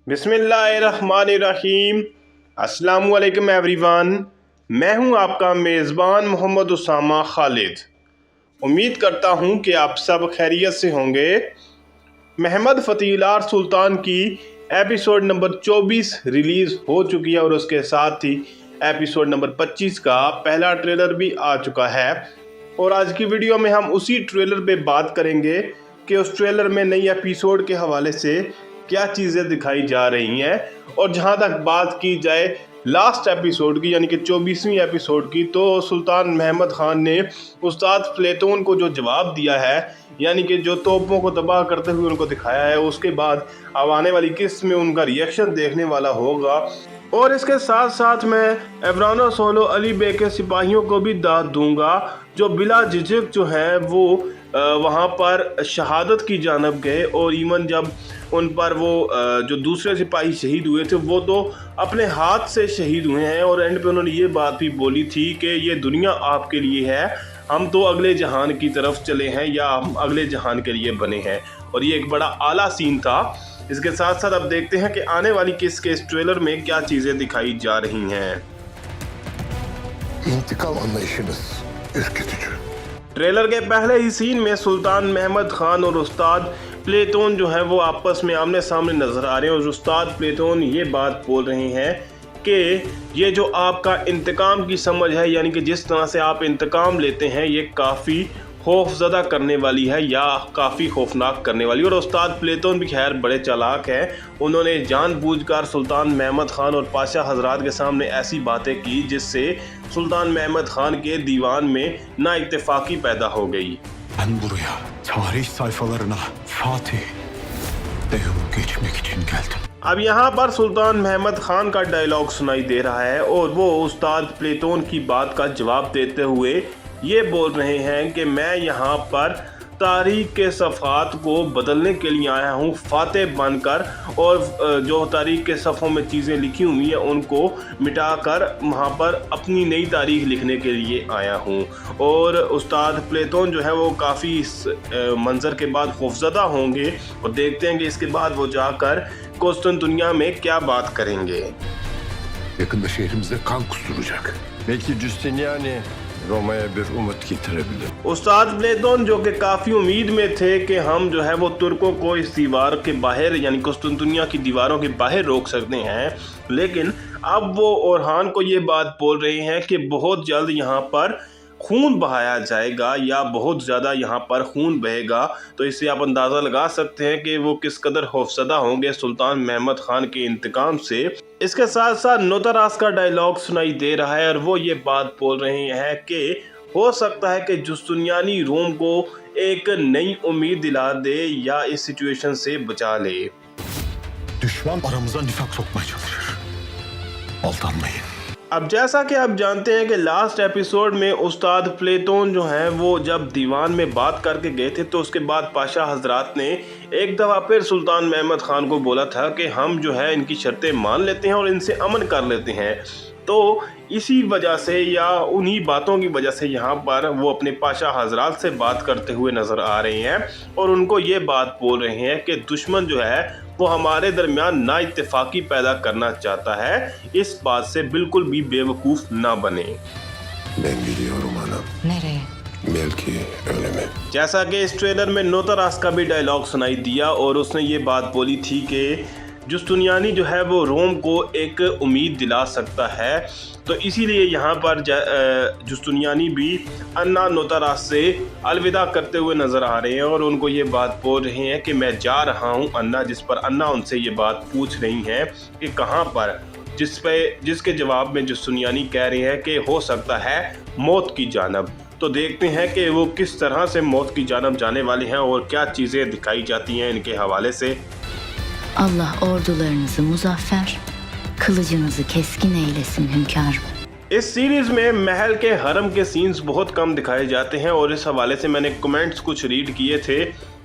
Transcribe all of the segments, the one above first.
बिस्मिल्लाहिर्रहमानिर्रहीम। अस्सलामु अलैकुम एवरीवन। मैं हूं आपका मेज़बान मोहम्मद उसामा खालिद। उम्मीद करता हूं कि आप सब खैरियत से होंगे। महमद फ़तीलार सुल्तान की एपिसोड नंबर 24 रिलीज़ हो चुकी है और उसके साथ ही एपिसोड नंबर 25 का पहला ट्रेलर भी आ चुका है। और आज की वीडियो में हम उसी ट्रेलर पे बात करेंगे कि उस ट्रेलर में नई एपिसोड के हवाले से क्या चीज़ें दिखाई जा रही हैं। और जहां तक बात की जाए लास्ट एपिसोड की यानी कि 24वीं एपिसोड की, तो सुल्तान महमद खान ने उस्ताद प्लेटोन को जो जवाब दिया है, यानी कि जो तोपों को तबाह करते हुए उनको दिखाया है, उसके बाद अब आने वाली किस्त में उनका रिएक्शन देखने वाला होगा। और इसके साथ साथ मैं एवराना सोलो अली बे के सिपाहियों को भी दाद दूंगा जो बिला झिझक जो है वो वहाँ पर शहादत की जानब गए। और इवन जब उन पर वो जो दूसरे सिपाही शहीद हुए थे वो तो अपने हाथ से शहीद हुए हैं। और एंड पे उन्होंने ये बात भी बोली थी कि ये दुनिया आपके लिए है, हम तो अगले जहान की तरफ चले हैं या हम अगले जहान के लिए बने हैं। और ये एक बड़ा आला सीन था। इसके साथ साथ अब देखते हैं कि आने वाली किस्त के इस ट्रेलर में क्या चीज़ें दिखाई जा रही हैं। ट्रेलर के पहले ही सीन में सुल्तान महमद खान और उस्ताद प्लेटोन जो है वो आपस में आमने सामने नजर आ रहे हैं। और उस्ताद प्लेटोन ये बात बोल रहे हैं कि ये जो आपका इंतकाम की समझ है, यानी कि जिस तरह से आप इंतकाम लेते हैं, ये काफ़ी खौफजदा करने वाली है या काफ़ी खौफनाक करने वाली। और उस्ताद प्लेटोन भी खैर बड़े चालाक हैं। उन्होंने जानबूझकर सुल्तान महमद खान और पाशा हजरात के सामने ऐसी बातें की जिससे सुल्तान महमद खान के दीवान में ना इत्तेफाकी पैदा हो गई। अब यहाँ पर सुल्तान महमद खान का डायलॉग सुनाई दे रहा है और वो उस्ताद प्लेटोन की बात का जवाब देते हुए ये बोल रहे हैं कि मैं यहाँ पर तारीख के सफ़ात को बदलने के लिए आया हूँ फातेह बनकर। और जो तारीख के सफ़ों में चीज़ें लिखी हुई हैं उनको मिटाकर वहाँ पर अपनी नई तारीख लिखने के लिए आया हूँ। और उस्ताद प्लेटोन जो है वो काफ़ी इस मंज़र के बाद खौफज़दा होंगे और देखते हैं कि इसके बाद वो जाकर कुस्तुनतुनिया में क्या बात करेंगे। Yakında şehrimizde kan kusturacak. Belki Justiniani रोमाया bir umut getirebilir। उस्ताद प्लेटोन जो कि काफ़ी उम्मीद में थे कि हम जो है वो तुर्कों को इस दीवार के बाहर यानी कुस्तुनतुनिया की दीवारों के बाहर रोक सकते हैं, लेकिन अब वो ओरहान को ये बात बोल रहे हैं कि बहुत जल्द यहाँ पर खून बहाया जाएगा या बहुत ज़्यादा यहाँ पर खून बहेगा। तो इससे आप अंदाज़ा लगा सकते हैं कि वो किस कदर खौफज़दा होंगे सुल्तान महमद खान के इंतकाम से। इसके साथ साथ नोतरास का डायलॉग सुनाई दे रहा है और वो ये बात बोल रहे हैं कि हो सकता है कि जुस्तुनियानी रोम को एक नई उम्मीद दिला दे या इस सिचुएशन से बचा ले। Düşman aramıza nifak sokmaya çalışır. Aldanmayın। अब जैसा कि आप जानते हैं कि लास्ट एपिसोड में उस्ताद प्लेटोन जो हैं वो जब दीवान में बात करके गए थे, तो उसके बाद पाशा हजरात ने एक दफ़ा फिर सुल्तान महमद खान को बोला था कि हम जो है इनकी शर्तें मान लेते हैं और इनसे अमन कर लेते हैं। तो इसी वजह से या उन्हीं बातों की वजह से यहाँ पर वो अपने पाशा हजरात से बात करते हुए नज़र आ रहे हैं और उनको ये बात बोल रहे हैं कि दुश्मन जो है वो हमारे दरमियान ना इत्तेफाकी पैदा करना चाहता है, इस बात से बिल्कुल भी बेवकूफ़ ना बने। जैसा कि इस ट्रेलर में नोतरास का भी डायलॉग सुनाई दिया और उसने ये बात बोली थी कि जुस्तुनियानी जो है वो रोम को एक उम्मीद दिला सकता है। तो इसीलिए यहाँ पर जुस्तुनियानी भी अन्ना नोतरास से अलविदा करते हुए नज़र आ रहे हैं और उनको ये बात बोल रहे हैं कि मैं जा रहा हूँ अन्ना। जिस पर अन्ना उनसे ये बात पूछ रही हैं कि कहाँ पर, जिसके जवाब में जुस्तुनियानी कह रहे हैं कि हो सकता है मौत की जानब। तो देखते हैं कि वो किस तरह से मौत की जानब जाने वाले हैं और क्या चीज़ें दिखाई जाती हैं इनके हवाले से। Allah ordularınızı muzaffer, kılıcınızı keskin eylesin hünkârım। इस सीरीज़ में महल के हरम के सीन्स बहुत कम दिखाए जाते हैं और इस हवाले से मैंने कमेंट्स कुछ रीड किए थे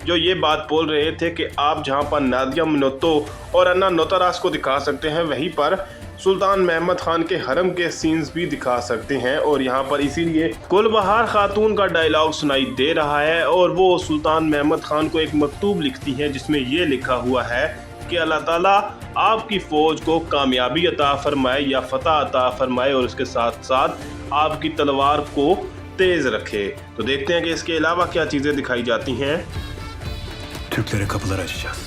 जो ये बात बोल रहे थे कि आप जहां पर नादिया मिनोतो और अन्ना नोतरास को दिखा सकते हैं, वहीं पर सुल्तान महमद खान के हरम के सीन्स भी दिखा सकते हैं। और यहाँ पर इसीलिए गुलबहार खातून का डायलॉग सुनाई दे रहा है और वो सुल्तान महमद खान को एक मकतूब लिखती हैं जिसमें ये लिखा हुआ है कि अल्लाह ताला आपकी फ़ौज को कामयाबी अता फरमाए या फतह अता फरमाए और उसके साथ साथ आपकी तलवार को तेज़ रखे। तो देखते हैं कि इसके अलावा क्या चीज़ें दिखाई जाती हैं। Türklere kapılar açacağız.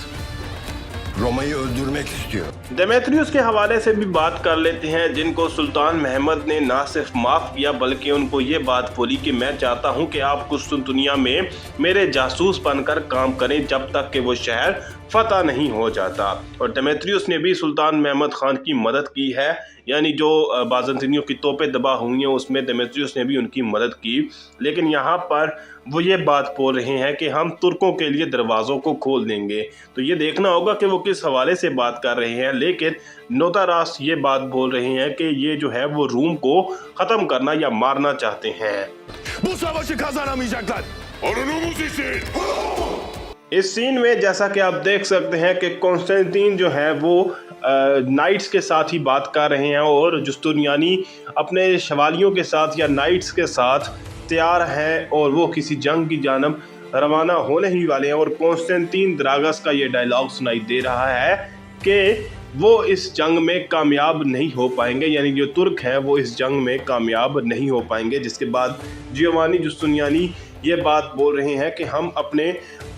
Roma'yı öldürmek istiyor. Demetrius के हवाले से भी बात कर लेते हैं, जिनको सुल्तान महमद ने ना सिर्फ माफ़ किया बल्कि उनको ये बात बोली कि मैं चाहता हूँ कि आप कुस्तुनतुनिया में मेरे जासूस बनकर काम करें जब तक कि वो शहर फतह नहीं हो जाता। और डेमेत्रियस ने भी सुल्तान महमद ख़ान की मदद की है, यानी जो बाज़ंतीनियों की तोपें तबाह हुई हैं उसमें डेमेत्रियस ने भी उनकी मदद की। लेकिन यहाँ पर वो ये बात बोल रहे हैं कि हम तुर्कों के लिए दरवाज़ों को खोल देंगे। तो ये देखना होगा कि वो किस हवाले से बात कर रहे हैं। लेकिन नोतारास ये बात बोल रहे हैं कि ये जो है वो रूम को ख़त्म करना या मारना चाहते हैं। Bu savaşı kazanamayacaklar. Onunumuz için. इस सीन में जैसा कि आप देख सकते हैं कि कॉन्स्टेंटीन जो है वो नाइट्स के साथ ही बात कर रहे हैं और जुस्तुनियानी अपने शवालियों के साथ या नाइट्स के साथ तैयार हैं और वो किसी जंग की जानब रवाना होने ही वाले हैं। और कॉन्स्टेंटीन द्रागस का ये डायलॉग सुनाई दे रहा है कि वो इस जंग में कामयाब नहीं हो पाएंगे, यानी जो तुर्क हैं वो इस जंग में कामयाब नहीं हो पाएंगे। जिसके बाद जियोवानी जुस्तुनियानी ये बात बोल रहे हैं कि हम अपने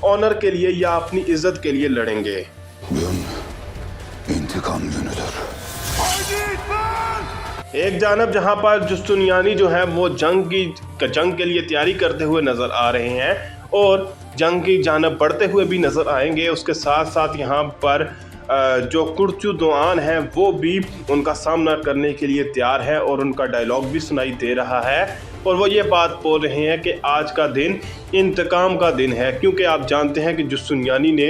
ऑनर के लिए या अपनी इज्जत के लिए लड़ेंगे। İntikam günüdür. एक जानब जहां पर जुस्तुनियानी जो है वो जंग के लिए तैयारी करते हुए नज़र आ रहे हैं और जंग की जानब बढ़ते हुए भी नज़र आएंगे। उसके साथ साथ यहाँ पर जो कुर्चु दोआन है वो भी उनका सामना करने के लिए तैयार है और उनका डायलॉग भी सुनाई दे रहा है। और वो ये बात बोल रहे हैं कि आज का दिन इंतकाम का दिन है, क्योंकि आप जानते हैं कि जुस्तुनियानी ने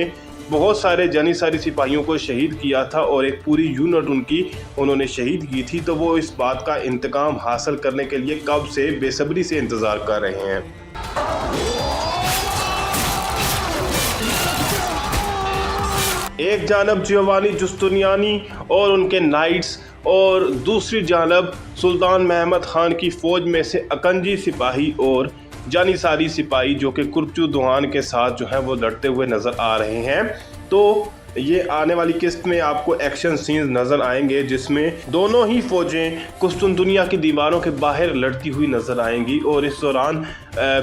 बहुत सारे जानिसारी सिपाहियों को शहीद किया था और एक पूरी यूनिट उन्होंने शहीद की थी। तो वो इस बात का इंतकाम हासिल करने के लिए कब से बेसब्री से इंतज़ार कर रहे हैं। एक जानब जियोवानी जुस्तुनियानी और उनके नाइट्स और दूसरी जानब सुल्तान महमद ख़ान की फ़ौज में से अकंजी सिपाही और जानिसारी सिपाही जो कि कुर्चु दोआन के साथ जो है वो लड़ते हुए नज़र आ रहे हैं। तो ये आने वाली किस्त में आपको एक्शन सीन्स नज़र आएंगे जिसमें दोनों ही फ़ौजें कुस्तुनतुनिया की दीवारों के बाहर लड़ती हुई नज़र आएंगी। और इस दौरान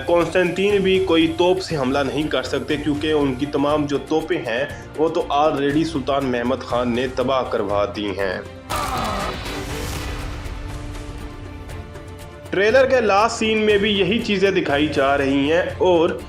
कॉन्स्टेंटीन भी कोई तोप से हमला नहीं कर सकते, क्योंकि उनकी तमाम जो तोपें हैं वो तो ऑलरेडी सुल्तान महमद ख़ान ने तबाह करवा दी हैं। ट्रेलर के लास्ट सीन में भी यही चीज़ें दिखाई जा रही हैं और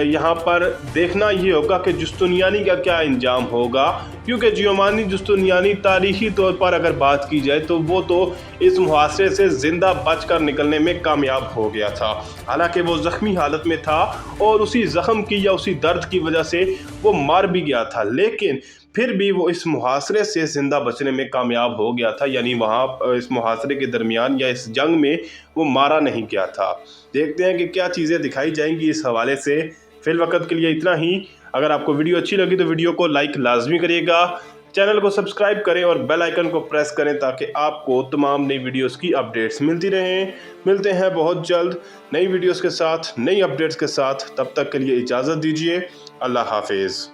यहाँ पर देखना ये होगा कि जुस्तुनियानी का क्या अंजाम होगा, क्योंकि जियोवानी जुस्तुनियानी तारीखी तौर पर अगर बात की जाए तो वो तो इस मुहासरे से ज़िंदा बचकर निकलने में कामयाब हो गया था। हालांकि वो ज़ख्मी हालत में था और उसी ज़ख्म की या उसी दर्द की वजह से वो मार भी गया था, लेकिन फिर भी वो इस मुहासरे से ज़िंदा बचने में कामयाब हो गया था, यानी वहाँ इस मुहासरे के दरमियान या इस जंग में वो मारा नहीं गया था। देखते हैं कि क्या चीज़ें दिखाई जाएंगी इस हवाले से। फ़िलवक़्त के लिए इतना ही। अगर आपको वीडियो अच्छी लगी तो वीडियो को लाइक लाजमी करिएगा, चैनल को सब्सक्राइब करें और बेल आइकन को प्रेस करें ताकि आपको तमाम नई वीडियोस की अपडेट्स मिलती रहें। मिलते हैं बहुत जल्द नई वीडियोस के साथ, नई अपडेट्स के साथ। तब तक के लिए इजाज़त दीजिए। अल्लाह हाफिज़।